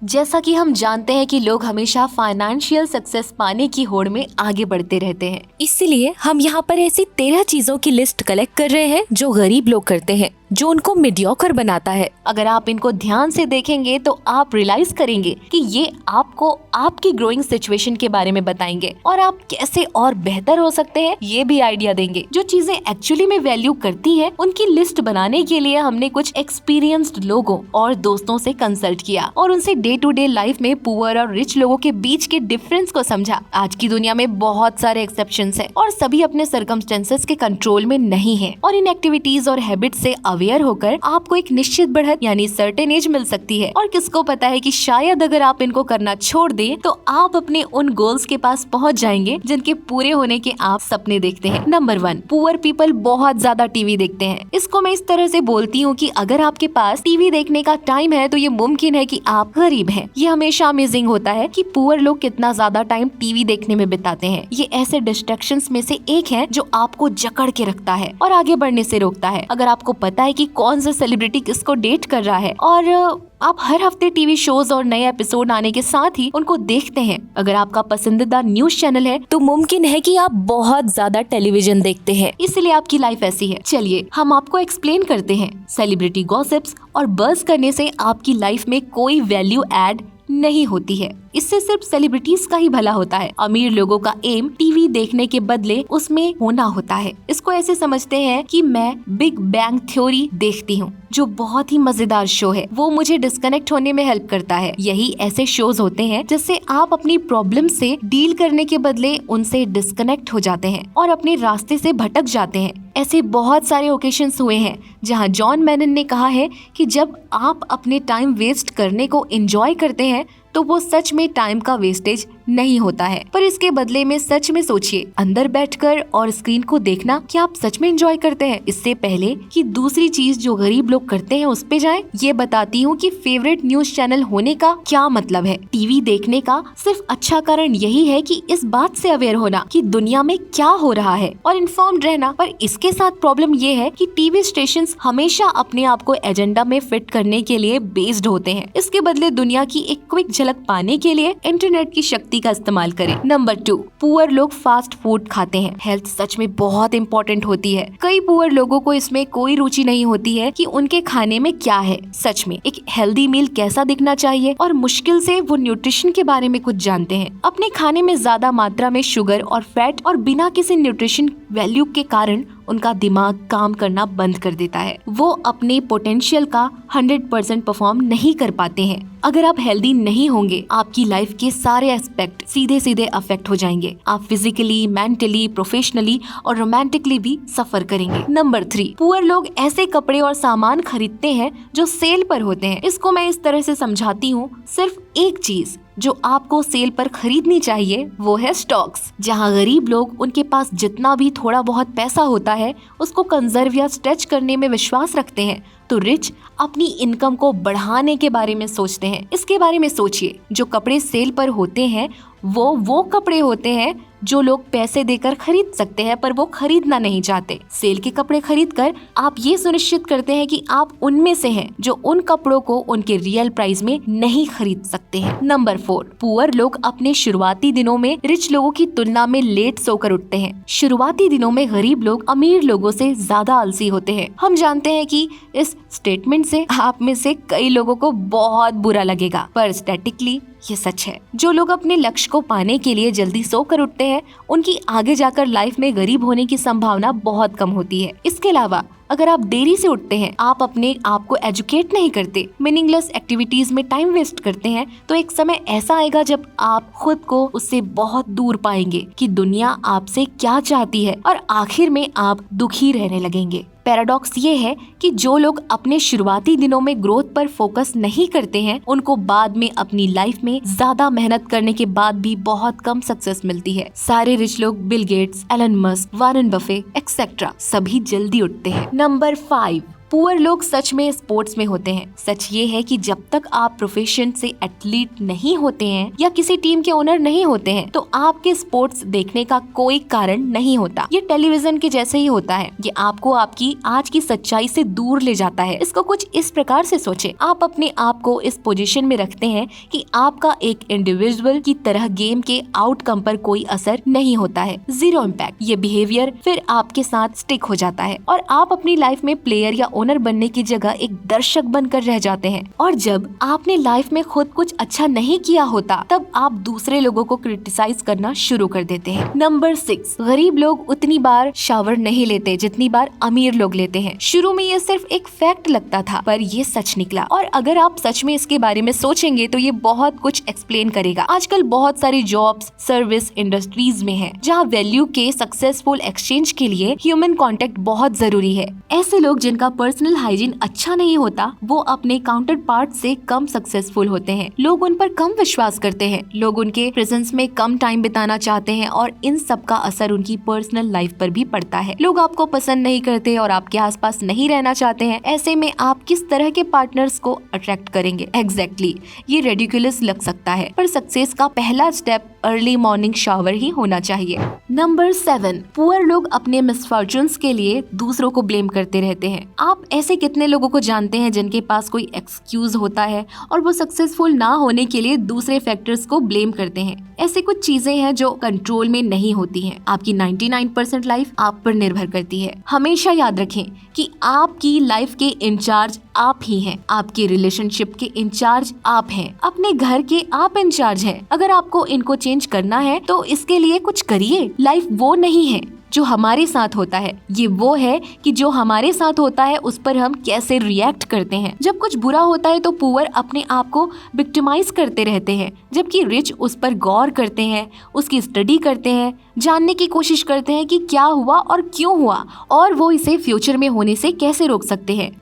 जैसा कि हम जानते हैं कि लोग हमेशा फाइनेंशियल सक्सेस पाने की होड़ में आगे बढ़ते रहते हैं, इसीलिए हम यहाँ पर ऐसी 13 चीजों की लिस्ट कलेक्ट कर रहे हैं जो गरीब लोग करते हैं, जो उनको मीडियोकर बनाता है। अगर आप इनको ध्यान से देखेंगे तो आप रियलाइज करेंगे कि ये आपको आपकी ग्रोइंग सिचुएशन के बारे में बताएंगे और आप कैसे और बेहतर हो सकते हैं ये भी आइडिया देंगे। जो चीजें एक्चुअली में वैल्यू करती है उनकी लिस्ट बनाने के लिए हमने कुछ एक्सपीरियंस्ड लोगों और दोस्तों से कंसल्ट किया और उनसे डे टू डे लाइफ में पुअर और रिच लोगों के बीच के डिफरेंस को समझा। आज की दुनिया में बहुत सारे एक्सेप्शंस हैं और सभी अपने सर्कमस्टेंसेस के कंट्रोल में नहीं है और इन एक्टिविटीज और हैबिट से अवेयर होकर आपको एक निश्चित बढ़त यानी सर्टेन एज मिल सकती है। और किसको पता है कि शायद अगर आप इनको करना छोड़ दें तो आप अपने उन गोल्स के पास पहुंच जाएंगे जिनके पूरे होने के आप सपने देखते हैं। नंबर 1, पुअर पीपल बहुत ज्यादा टीवी देखते हैं। इसको मैं इस तरह से बोलती हूँ कि अगर आपके पास टीवी देखने का टाइम है तो ये मुमकिन है कि आप गरीब हैं। ये हमेशा अमेजिंग होता है कि पुअर लोग कितना ज्यादा टाइम टीवी देखने में बिताते हैं। ये ऐसे डिस्ट्रैक्शंस में से एक है जो आपको जकड़ के रखता है और आगे बढ़ने से रोकता है। अगर आपको पता है कि कौन सा सेलिब्रिटी किसको डेट कर रहा है और आप हर हफ्ते टीवी शोज और नए एपिसोड आने के साथ ही उनको देखते हैं, अगर आपका पसंदीदा न्यूज चैनल है तो मुमकिन है कि आप बहुत ज्यादा टेलीविजन देखते हैं, इसलिए आपकी लाइफ ऐसी है। चलिए हम आपको एक्सप्लेन करते हैं। सेलिब्रिटी गॉसिप्स और बज़ करने से आपकी लाइफ में कोई वैल्यू ऐड नहीं होती है। इससे सिर्फ सेलिब्रिटीज का ही भला होता है। अमीर लोगों का एम टीवी देखने के बदले उसमें होना होता है। इसको ऐसे समझते हैं कि मैं बिग बैंग थ्योरी देखती हूँ जो बहुत ही मजेदार शो है, वो मुझे डिस्कनेक्ट होने में हेल्प करता है। यही ऐसे शोज होते हैं जिससे आप अपनी प्रॉब्लम से डील करने के बदले उनसे डिस्कनेक्ट हो जाते हैं और अपने रास्ते से भटक जाते हैं। ऐसे बहुत सारे ओकेशंस हुए हैं जहां जॉन मैनन ने कहा है कि जब आप अपने टाइम वेस्ट करने को एंजॉय करते हैं तो वो सच में टाइम का वेस्टेज नहीं होता है। पर इसके बदले में सच में सोचिए, अंदर बैठकर और स्क्रीन को देखना क्या आप सच में एंजॉय करते हैं? इससे पहले कि दूसरी चीज जो गरीब लोग करते हैं उस पे जाएं, ये बताती हूँ कि फेवरेट न्यूज चैनल होने का क्या मतलब है। टीवी देखने का सिर्फ अच्छा कारण यही है कि इस बात से अवेयर होना कि दुनिया में क्या हो रहा है और इन्फॉर्म्ड रहना। पर इसके साथ प्रॉब्लम ये है कि टीवी स्टेशंस हमेशा अपने आप को एजेंडा में फिट करने के लिए बेस्ड होते हैं। इसके बदले दुनिया की एक क्विक झलक पाने के लिए इंटरनेट की शक्ति का इस्तेमाल करें। नंबर 2, पुअर लोग फास्ट फूड खाते हैं। हेल्थ सच में बहुत इंपॉर्टेंट होती है। कई पुअर लोगों को इसमें कोई रुचि नहीं होती है कि उनके खाने में क्या है। सच में एक हेल्दी मील कैसा दिखना चाहिए और मुश्किल से वो न्यूट्रिशन के बारे में कुछ जानते हैं। अपने खाने में ज्यादा मात्रा में शुगर और फैट और बिना किसी न्यूट्रिशन वैल्यू के कारण उनका दिमाग काम करना बंद कर देता है। वो अपने पोटेंशियल का 100% परफॉर्म नहीं कर पाते हैं। अगर आप हेल्दी नहीं होंगे आपकी लाइफ के सारे एस्पेक्ट सीधे सीधे अफेक्ट हो जाएंगे। आप फिजिकली, मेंटली, प्रोफेशनली और रोमांटिकली भी सफर करेंगे। नंबर 3, पुअर लोग ऐसे कपड़े और सामान खरीदते हैं जो सेल पर होते हैं। इसको मैं इस तरह से समझाती हूँ, सिर्फ एक चीज जो आपको सेल पर खरीदनी चाहिए वो है स्टॉक्स। जहां गरीब लोग उनके पास जितना भी थोड़ा बहुत पैसा होता है उसको कंजर्व या स्ट्रेच करने में विश्वास रखते हैं, तो रिच अपनी इनकम को बढ़ाने के बारे में सोचते हैं। इसके बारे में सोचिए, जो कपड़े सेल पर होते हैं वो कपड़े होते हैं जो लोग पैसे देकर खरीद सकते हैं पर वो खरीदना नहीं चाहते। सेल के कपड़े खरीदकर आप ये सुनिश्चित करते हैं कि आप उनमें से हैं जो उन कपड़ों को उनके रियल प्राइस में नहीं खरीद सकते हैं। नंबर 4, पुअर लोग अपने शुरुआती दिनों में रिच लोगों की तुलना में लेट सोकर उठते हैं। शुरुआती दिनों में गरीब लोग अमीर लोगों से ज्यादा आलसी होते हैं। हम जानते हैं कि इस स्टेटमेंट से आप में से कई लोगों को बहुत बुरा लगेगा, पर स्टैटिकली ये सच है। जो लोग अपने लक्ष्य को पाने के लिए जल्दी सोकर उठते हैं उनकी आगे जाकर लाइफ में गरीब होने की संभावना बहुत कम होती है। इसके अलावा अगर आप देरी से उठते हैं, आप अपने आप को एजुकेट नहीं करते, मीनिंगलेस एक्टिविटीज में टाइम वेस्ट करते हैं, तो एक समय ऐसा आएगा जब आप खुद को उससे बहुत दूर पाएंगे कि दुनिया आपसे क्या चाहती है और आखिर में आप दुखी रहने लगेंगे। पैराडॉक्स ये है कि जो लोग अपने शुरुआती दिनों में ग्रोथ पर फोकस नहीं करते हैं उनको बाद में अपनी लाइफ में ज्यादा मेहनत करने के बाद भी बहुत कम सक्सेस मिलती है। सारे रिच लोग, Bill Gates, Elon Musk, Warren Buffett etcetera, सभी जल्दी उठते हैं। नंबर 5, पुअर लोग सच में स्पोर्ट्स में होते हैं। सच ये है कि जब तक आप प्रोफेशन से एथलीट नहीं होते हैं या किसी टीम के ओनर नहीं होते हैं तो आपके स्पोर्ट्स देखने का कोई कारण नहीं होता। ये टेलीविजन के जैसे ही होता है, ये आपको आपकी आज की सच्चाई से दूर ले जाता है। इसको कुछ इस प्रकार से सोचे, आप अपने आप को इस पोजीशन में रखते हैं कि आपका एक इंडिविजुअल की तरह गेम के आउटकम पर कोई असर नहीं होता है, जीरो इम्पैक्ट। ये बिहेवियर फिर आपके साथ स्टिक हो जाता है और आप अपनी लाइफ में प्लेयर या ओनर बनने की जगह एक दर्शक बनकर रह जाते हैं। और जब आपने लाइफ में खुद कुछ अच्छा नहीं किया होता तब आप दूसरे लोगों को क्रिटिसाइज करना शुरू कर देते हैं। नंबर 6, गरीब लोग उतनी बार शावर नहीं लेते जितनी बार अमीर लोग लेते हैं। शुरू में ये सिर्फ एक फैक्ट लगता था पर ये सच निकला, और अगर आप सच में इसके बारे में सोचेंगे तो ये बहुत कुछ एक्सप्लेन करेगा। आजकल बहुत सारी जॉब्स सर्विस इंडस्ट्रीज में है जहाँ वैल्यू के सक्सेसफुल एक्सचेंज के लिए ह्यूमन कांटेक्ट बहुत जरूरी है। ऐसे लोग जिनका पर्सनल हाइजीन अच्छा नहीं होता वो अपने काउंटर पार्ट से कम सक्सेसफुल होते हैं। लोग उन पर कम विश्वास करते हैं, लोग उनके प्रेजेंस में कम टाइम बिताना चाहते हैं और इन सब का असर उनकी पर्सनल लाइफ पर भी पड़ता है। लोग आपको पसंद नहीं करते और आपके आसपास नहीं रहना चाहते हैं। ऐसे में आप किस तरह के पार्टनर्स को अट्रैक्ट करेंगे? एग्जैक्टली, ये रेडिकुलस लग सकता है पर सक्सेस का पहला स्टेप अर्ली मॉर्निंग शावर ही होना चाहिए। नंबर 7, पुअर लोग अपने मिसफॉर्चून्स के लिए दूसरों को ब्लेम करते रहते हैं। आप ऐसे कितने लोगों को जानते हैं जिनके पास कोई एक्सक्यूज होता है और वो सक्सेसफुल ना होने के लिए दूसरे फैक्टर्स को ब्लेम करते हैं। ऐसे कुछ चीजें हैं जो कंट्रोल में नहीं होती हैं। आपकी 99% लाइफ आप पर निर्भर करती है। हमेशा याद रखें कि आपकी लाइफ के इंचार्ज आप ही हैं। आपके रिलेशनशिप के इंचार्ज आप हैं। अपने घर के आप इंचार्ज हैं। अगर आपको इनको चेंज करना है तो इसके लिए कुछ करिए। लाइफ वो नहीं है जो हमारे साथ होता है, ये वो है कि जो हमारे साथ होता है उस पर हम कैसे रिएक्ट करते हैं। जब कुछ बुरा होता है तो पुअर अपने आप को विक्टिमाइज करते रहते हैं, जबकि रिच उस पर गौर करते हैं, उसकी स्टडी करते हैं, जानने की कोशिश करते हैं कि क्या हुआ और क्यों हुआ और वो इसे फ्यूचर में होने से कैसे रोक सकते हैं।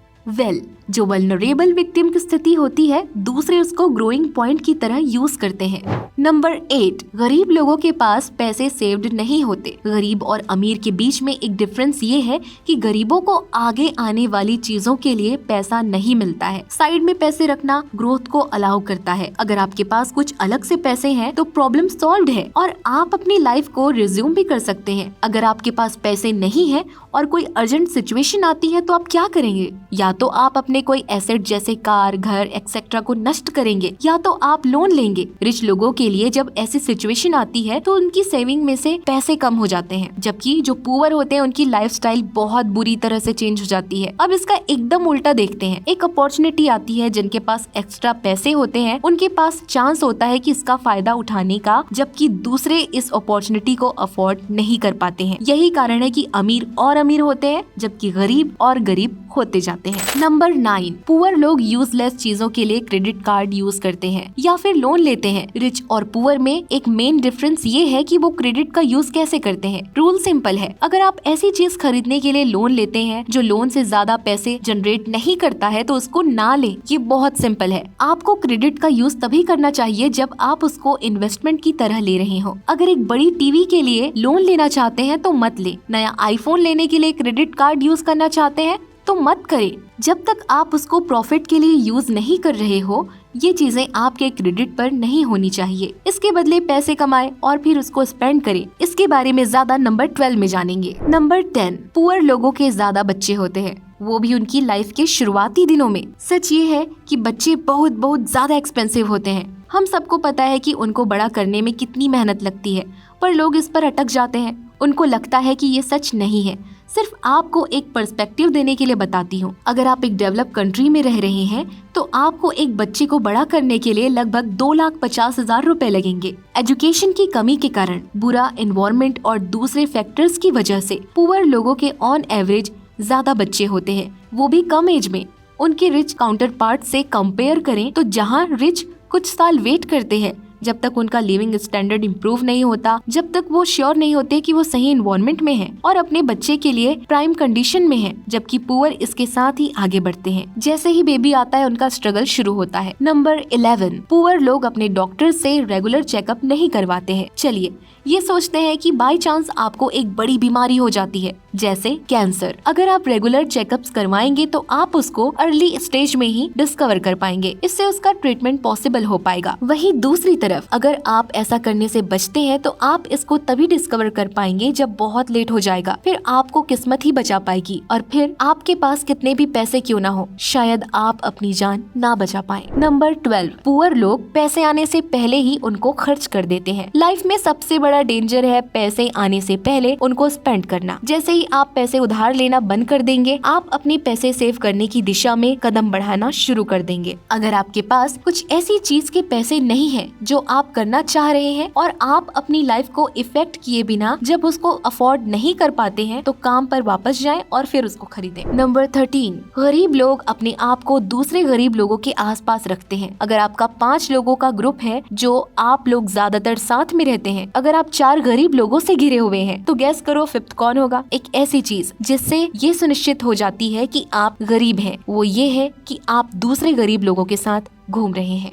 जो वल्नरेबल विक्टिम की स्थिति होती है दूसरे उसको ग्रोइंग पॉइंट की तरह यूज करते हैं। नंबर 8, गरीब लोगों के पास पैसे सेव्ड नहीं होते। गरीब और अमीर के बीच में एक डिफरेंस ये है कि गरीबों को आगे आने वाली चीजों के लिए पैसा नहीं मिलता है। साइड में पैसे रखना ग्रोथ को अलाउ करता है। अगर आपके पास कुछ अलग से पैसे हैं तो प्रॉब्लम सॉल्व्ड है और आप अपनी लाइफ को रिज्यूम भी कर सकते हैं। अगर आपके पास पैसे नहीं है और कोई अर्जेंट सिचुएशन आती है तो आप क्या करेंगे? या तो आप अपने कोई एसेट जैसे कार, घर एक्सेट्रा को नष्ट करेंगे या तो आप लोन लेंगे। रिच लोगों के लिए जब ऐसी सिचुएशन आती है तो उनकी सेविंग में से पैसे कम हो जाते हैं, जबकि जो पुअर होते हैं उनकी लाइफस्टाइल बहुत बुरी तरह से चेंज हो जाती है। अब इसका एकदम उल्टा देखते हैं। एक अपॉर्चुनिटी आती है, जिनके पास एक्स्ट्रा पैसे होते हैं उनके पास चांस होता है कि इसका फायदा उठाने का, जबकि दूसरे इस अपॉर्चुनिटी को अफोर्ड नहीं कर पाते हैं। यही कारण है कि अमीर और अमीर होते हैं जबकि गरीब और गरीब होते जाते हैं। नंबर 9, पुअर लोग यूजलेस चीजों के लिए क्रेडिट कार्ड यूज करते हैं या फिर लोन लेते हैं। रिच और पुअर में एक मेन डिफरेंस ये है कि वो क्रेडिट का यूज कैसे करते हैं। रूल सिंपल है, अगर आप ऐसी चीज खरीदने के लिए लोन लेते हैं जो लोन से ज्यादा पैसे जनरेट नहीं करता है तो उसको ना ले। ये बहुत सिंपल है। आपको क्रेडिट का यूज तभी करना चाहिए जब आप उसको इन्वेस्टमेंट की तरह ले रहे हो। अगर एक बड़ी टीवी के लिए लोन लेना चाहते हैं तो मत ले। नया आईफोन लेने के लिए क्रेडिट कार्ड यूज करना चाहते हैं तो मत करें। जब तक आप उसको प्रॉफिट के लिए यूज नहीं कर रहे हो, ये चीजें आपके क्रेडिट पर नहीं होनी चाहिए। इसके बदले पैसे कमाएं और फिर उसको स्पेंड करें। इसके बारे में ज्यादा नंबर 12 में जानेंगे। नंबर 10, पुअर लोगों के ज्यादा बच्चे होते हैं, वो भी उनकी लाइफ के शुरुआती दिनों में। सच ये है कि बच्चे बहुत बहुत ज्यादा एक्सपेंसिव होते हैं। हम सबको पता है कि उनको बड़ा करने में कितनी मेहनत लगती है, पर लोग इस पर अटक जाते हैं। उनको लगता है कि ये सच नहीं है। सिर्फ आपको एक पर्सपेक्टिव देने के लिए बताती हूँ। अगर आप एक डेवलप कंट्री में रह रहे हैं तो आपको एक बच्चे को बड़ा करने के लिए लगभग 2,50,000 रुपए लगेंगे। एजुकेशन की कमी के कारण, बुरा एनवायरनमेंट और दूसरे फैक्टर्स की वजह से पुअर लोगों के ऑन एवरेज ज्यादा बच्चे होते हैं, वो भी कम एज में। उनके रिच काउंटर पार्ट से कंपेयर करें तो जहाँ रिच कुछ साल वेट करते हैं जब तक उनका लिविंग स्टैंडर्ड इम्प्रूव नहीं होता, जब तक वो श्योर नहीं होते कि वो सही इन्वायरमेंट में हैं और अपने बच्चे के लिए प्राइम कंडीशन में हैं, जबकि पुअर इसके साथ ही आगे बढ़ते हैं। जैसे ही बेबी आता है उनका स्ट्रगल शुरू होता है। नंबर 11, पुअर लोग अपने डॉक्टर से रेगुलर चेकअप नहीं करवाते हैं। चलिए, ये सोचते हैं कि बाय चांस आपको एक बड़ी बीमारी हो जाती है, जैसे कैंसर। अगर आप रेगुलर चेकअप्स करवाएंगे तो आप उसको अर्ली स्टेज में ही डिस्कवर कर पाएंगे, इससे उसका ट्रीटमेंट पॉसिबल हो पाएगा। वहीं दूसरी तरफ अगर आप ऐसा करने से बचते हैं तो आप इसको तभी डिस्कवर कर पाएंगे जब बहुत लेट हो जाएगा। फिर आपको किस्मत ही बचा पाएगी और फिर आपके पास कितने भी पैसे क्यों ना हो, शायद आप अपनी जान ना बचा पाए। नंबर 12, पुअर लोग पैसे आने से पहले ही उनको खर्च कर देते हैं। लाइफ में सबसे बड़ा डेंजर है पैसे आने से पहले उनको स्पेंड करना। जैसे ही आप पैसे उधार लेना बंद कर देंगे, आप अपने पैसे सेव करने की दिशा में कदम बढ़ाना शुरू कर देंगे। अगर आपके पास कुछ ऐसी चीज के पैसे नहीं है जो आप करना चाह रहे हैं और आप अपनी लाइफ को इफेक्ट किए बिना जब उसको अफोर्ड नहीं कर पाते हैं, तो काम पर वापस जाएं और फिर उसको खरीदें। नंबर 13, गरीब लोग अपने आप को दूसरे गरीब लोगों के आसपास रखते हैं। अगर आपका 5 लोगों का ग्रुप है जो आप लोग ज्यादातर साथ में रहते हैं, अगर आप 4 गरीब लोगों से घिरे हुए हैं, तो गैस करो 5th कौन होगा? एक ऐसी चीज जिससे ये सुनिश्चित हो जाती है कि आप गरीब हैं, वो ये है कि आप दूसरे गरीब लोगों के साथ घूम रहे हैं।